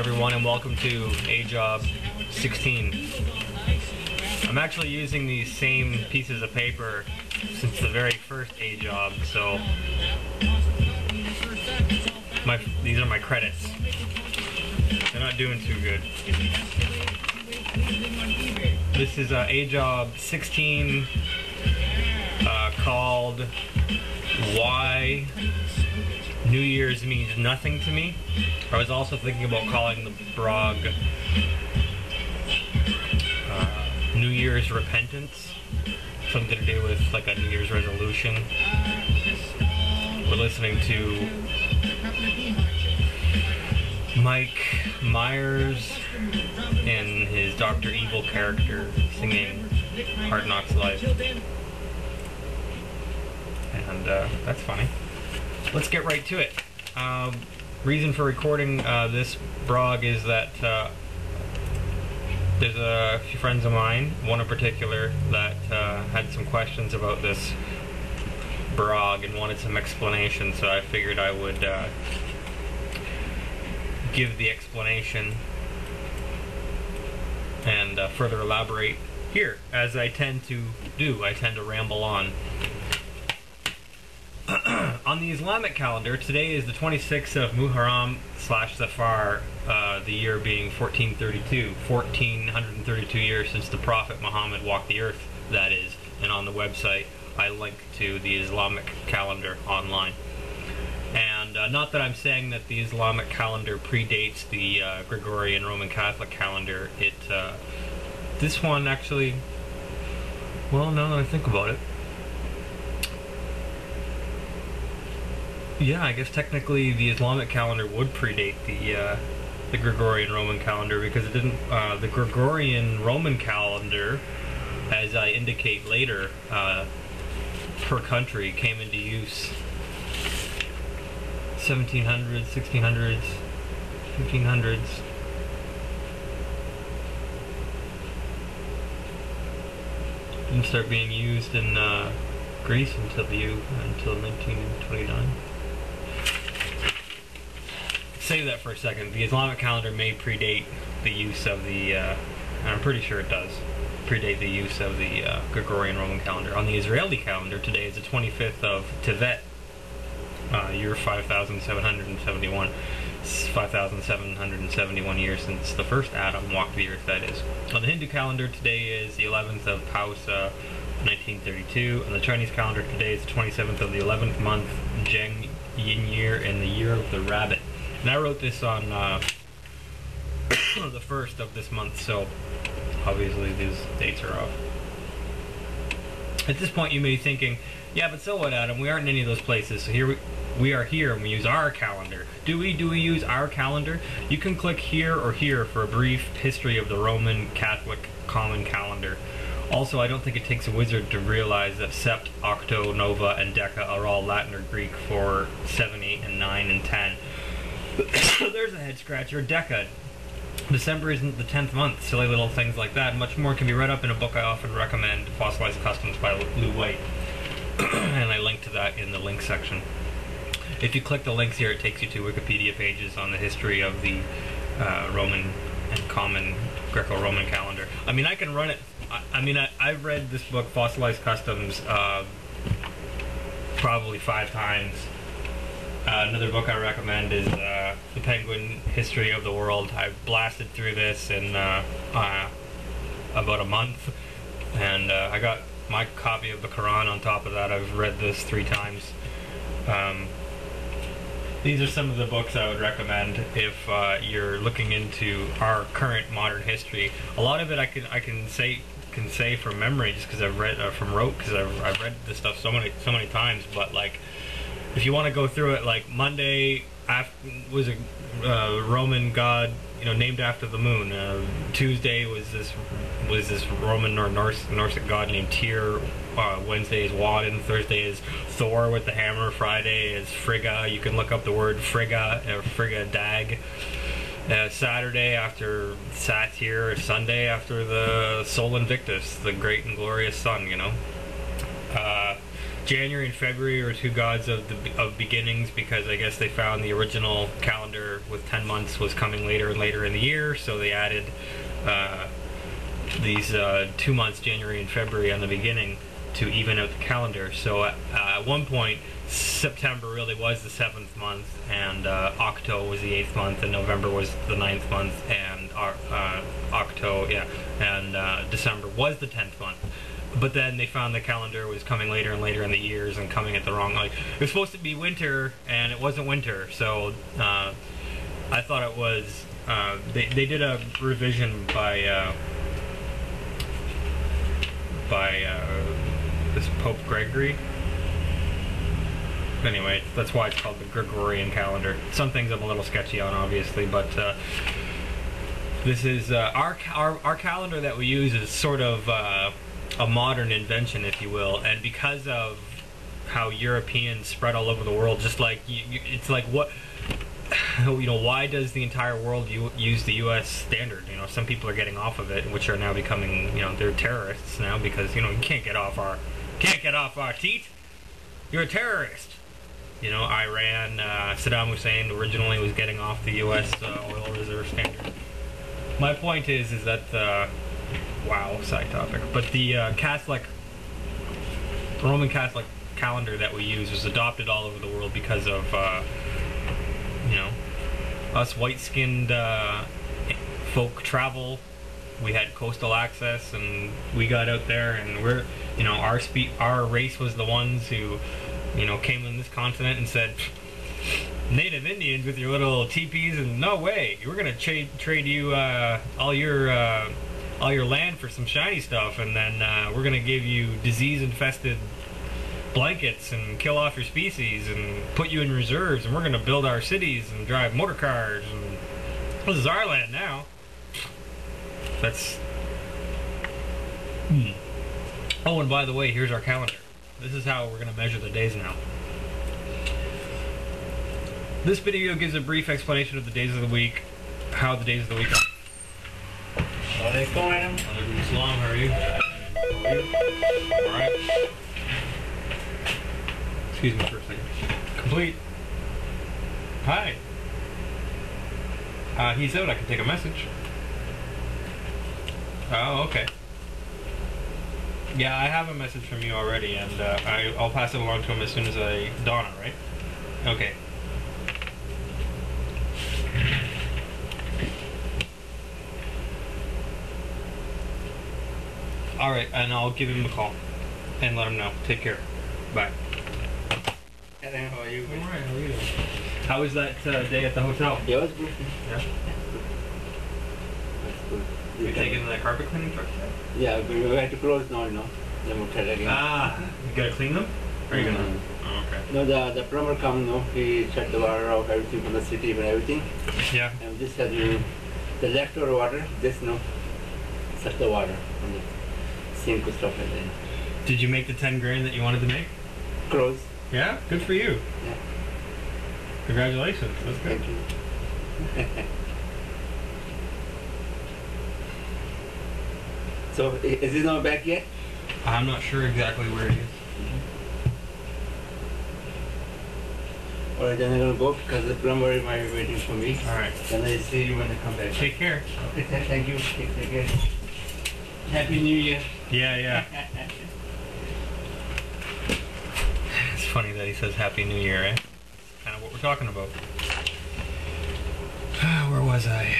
everyone, and welcome to AJOB 16. I'm actually using these same pieces of paper since the very first AJOB, so these are my credits. They're not doing too good. This is AJOB 16 called Why New Year's Means Nothing to Me. I was also thinking about calling the blog New Year's Repentance, something to do with like a New Year's resolution. We're listening to Mike Myers and his Dr. Evil character singing Hard Knocks Life. And that's funny. Let's get right to it. Reason for recording this blog is that there's a few friends of mine, one in particular, that had some questions about this blog and wanted some explanation, so I figured I would give the explanation and further elaborate here, as I tend to do. I tend to ramble on. On the Islamic calendar, today is the 26th of Muharram/Safar, the year being 1432. 1432 years since the Prophet Muhammad walked the earth, that is. And on the website, I link to the Islamic calendar online. And not that I'm saying that the Islamic calendar predates the Gregorian Roman Catholic calendar. This one actually, well, now that I think about it, yeah, I guess technically the Islamic calendar would predate the Gregorian Roman calendar, because it didn't. The Gregorian Roman calendar, as I indicate later, per country came into use 1700s, 1600s, 1500s. Didn't start being used in Greece until 1929. Save that for a second. The Islamic calendar may predate the use of the, I'm pretty sure it does, predate the use of the Gregorian Roman calendar. On the Israeli calendar, today is the 25th of Tevet, year 5771. 5,771 years since the first Adam walked the earth, that is. On the Hindu calendar, today is the 11th of Pausa, 1932. On the Chinese calendar, today is the 27th of the 11th month, Zheng Yin year, and the year of the rabbit. And I wrote this on the 1st of this month, so obviously these dates are off. At this point you may be thinking, yeah, but so what, Adam? We aren't in any of those places, so here we are here and we use our calendar. Do we use our calendar? You can click here or here for a brief history of the Roman Catholic common calendar. Also, I don't think it takes a wizard to realize that Sept, Octo, Nova, and Deca are all Latin or Greek for 7, 8, and 9, and 10. There's a head scratcher. Deca. December isn't the 10th month. Silly little things like that. Much more can be read up in a book I often recommend, Fossilized Customs by Lou White. And I link to that in the link section. If you click the links here, it takes you to Wikipedia pages on the history of the Roman and common Greco-Roman calendar. I mean, I can run it. I've read this book, Fossilized Customs, probably 5 times. Another book I recommend is The Penguin History of the World. I blasted through this in about a month, and I got my copy of the Quran on top of that. I've read this 3 times. These are some of the books I would recommend if you're looking into our current modern history. A lot of it I can say from memory, just because I've read from rote, because I've read this stuff so many times. But like, if you want to go through it, like Monday was a Roman god, named after the moon. Tuesday was this Roman or Norse god named Tyr. Wednesday is Woden. Thursday is Thor with the hammer. Friday is Frigga. You can look up the word Frigga or Frigga Dag. Saturday after Satyr. Sunday after the Sol Invictus, the great and glorious sun. January and February are 2 gods of beginnings, because I guess they found the original calendar with 10 months was coming later and later in the year, so they added these 2 months, January and February, on the beginning to even out the calendar. So at one point, September really was the 7th month, and Octo was the 8th month, and November was the 9th month, and December was the 10th month. But then they found the calendar was coming later and later in the years and coming at the wrong, like, it was supposed to be winter and it wasn't winter. So I thought it was, they did a revision by this Pope Gregory. Anyway, that's why it's called the Gregorian calendar. Some things I'm a little sketchy on, obviously, but this is our calendar that we use is sort of a modern invention, if you will, and because of how Europeans spread all over the world, just like it's like, what, you know, why does the entire world use the U.S. standard? You know, some people are getting off of it, which are now becoming, you know, they're terrorists now, because, you know, you can't get off our teat. You're a terrorist. You know, Iran, Saddam Hussein originally was getting off the U.S. Oil Reserve Standard. My point is that wow, side topic. But the Roman Catholic calendar that we use was adopted all over the world because of, you know, us white-skinned folk travel. We had coastal access, and we got out there, and we're, you know, our race was the ones who, you know, came on this continent and said, Native Indians with your little teepees, and no way, we're gonna trade you all your land for some shiny stuff, and then we're gonna give you disease-infested blankets and kill off your species and put you in reserves, and we're gonna build our cities and drive motor cars, and this is our land now. That's Oh, and by the way, here's our calendar. This is how we're gonna measure the days now. This video gives a brief explanation of the days of the week, how the days of the week are. Assalamualaikum. Waalaikumsalam, how are you? Alright. Excuse me for a second. Complete. Hi. He's out, I can take a message. Oh, okay. Yeah, I have a message from you already, and I'll pass it along to him as soon as Donna, right? Okay. Alright, and I'll give him a call and let him know. Take care. Bye. Hello, how are you? Alright, how are you? How was that day at the hotel? Yeah, it was good. Yeah? That's good. You taking the carpet cleaning truck today? Yeah, we had to close now, you know. The motel again. Ah, you gotta clean them? Or are you gonna? Oh, okay. No, the plumber come, no, he shut the water off, everything from the city and everything. Yeah. And this has the leftover water, this, no, suck the water from the sink and stuff like that. Did you make the 10 grand that you wanted to make? Close. Yeah? Good for you. Yeah. Congratulations. That's good. Thank you. So, is he not back yet? I'm not sure exactly where he is. Alright, then I'm gonna go because the plumber is waiting for me. Alright. Then I see you when I come back. Take care. Okay, thank you. Take care. Happy New Year. Yeah, yeah. It's funny that he says Happy New Year, eh? Kind of what we're talking about. Where was I?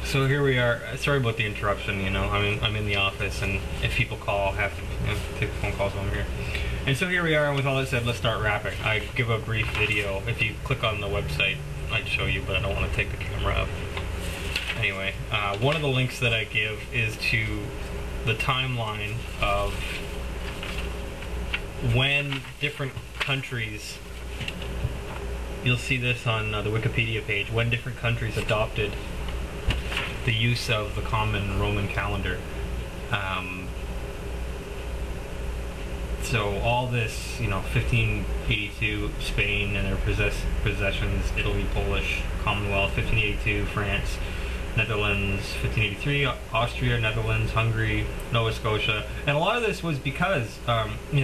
So here we are. Sorry about the interruption, you know. I'm in the office, and if people call, I'll have to, you know, take the phone calls while I'm here. And so here we are, and with all that said, let's start wrapping. I give a brief video. If you click on the website, I'd show you, but I don't want to take the camera up. Anyway, one of the links that I give is to the timeline of when different countries, you'll see this on the Wikipedia page, when different countries adopted the use of the common Roman calendar. So all this, you know, 1582, Spain and their possessions, Italy, Polish, Commonwealth, 1582, France, Netherlands, 1583, Austria, Netherlands, Hungary, Nova Scotia, and a lot of this was because, you know,